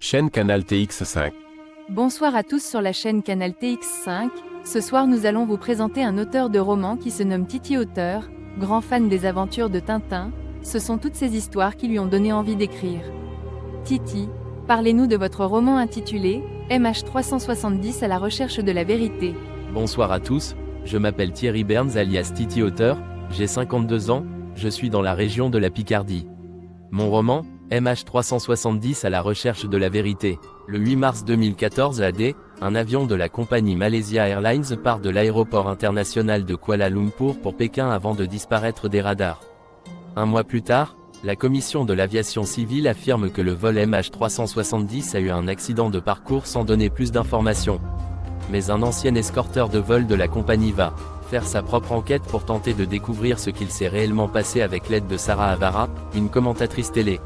Chaîne Canal TX5. Bonsoir à tous sur la chaîne Canal TX5. Ce soir nous allons vous présenter un auteur de romans qui se nomme Titi Auteur, grand fan des aventures de Tintin. Ce sont toutes ces histoires qui lui ont donné envie d'écrire. Titi, parlez-nous de votre roman intitulé MH370 à la recherche de la vérité. Bonsoir à tous, je m'appelle Thierry Berns alias Titi Auteur, j'ai 52 ans, je suis dans la région de la Picardie. Mon roman, MH370 à la recherche de la vérité. Le 8 mars 2014 AD, un avion de la compagnie Malaysia Airlines part de l'aéroport international de Kuala Lumpur pour Pékin avant de disparaître des radars. Un mois plus tard, la commission de l'aviation civile affirme que le vol MH370 a eu un accident de parcours sans donner plus d'informations. Mais un ancien escorteur de vol de la compagnie va faire sa propre enquête pour tenter de découvrir ce qu'il s'est réellement passé avec l'aide de Sarah Avara, une commentatrice télé.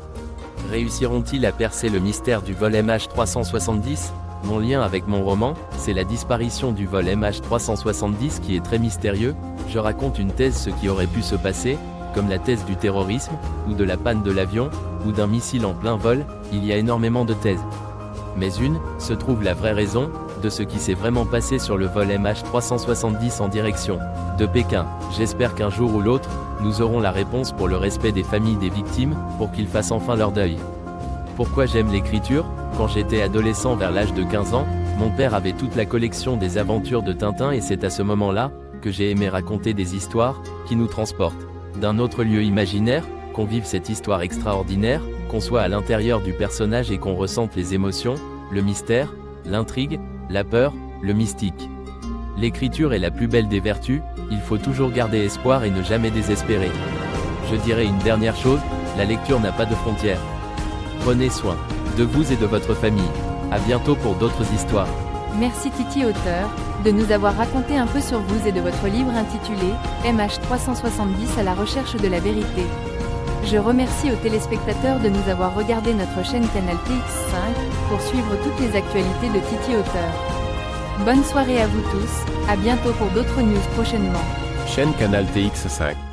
Réussiront-ils à percer le mystère du vol MH370 ? Mon lien avec mon roman, c'est la disparition du vol MH370 qui est très mystérieux. Je raconte une thèse ce qui aurait pu se passer, comme la thèse du terrorisme, ou de la panne de l'avion, ou d'un missile en plein vol. Il y a énormément de thèses. Mais une, se trouve la vraie raison, de ce qui s'est vraiment passé sur le vol MH370 en direction de Pékin. J'espère qu'un jour ou l'autre, nous aurons la réponse pour le respect des familles des victimes, pour qu'ils fassent enfin leur deuil. Pourquoi j'aime l'écriture ? Quand j'étais adolescent vers l'âge de 15 ans, mon père avait toute la collection des aventures de Tintin et c'est à ce moment-là, que j'ai aimé raconter des histoires, qui nous transportent d'un autre lieu imaginaire, qu'on vive cette histoire extraordinaire, qu'on soit à l'intérieur du personnage et qu'on ressente les émotions, le mystère, l'intrigue, la peur, le mystique. L'écriture est la plus belle des vertus, il faut toujours garder espoir et ne jamais désespérer. Je dirais une dernière chose, la lecture n'a pas de frontières. Prenez soin de vous et de votre famille. À bientôt pour d'autres histoires. Merci Titi Auteur, de nous avoir raconté un peu sur vous et de votre livre intitulé MH370 à la recherche de la vérité. Je remercie aux téléspectateurs de nous avoir regardé notre chaîne Canal TX5 pour suivre toutes les actualités de Titi Auteur. Bonne soirée à vous tous, à bientôt pour d'autres news prochainement. Chaîne Canal TX5.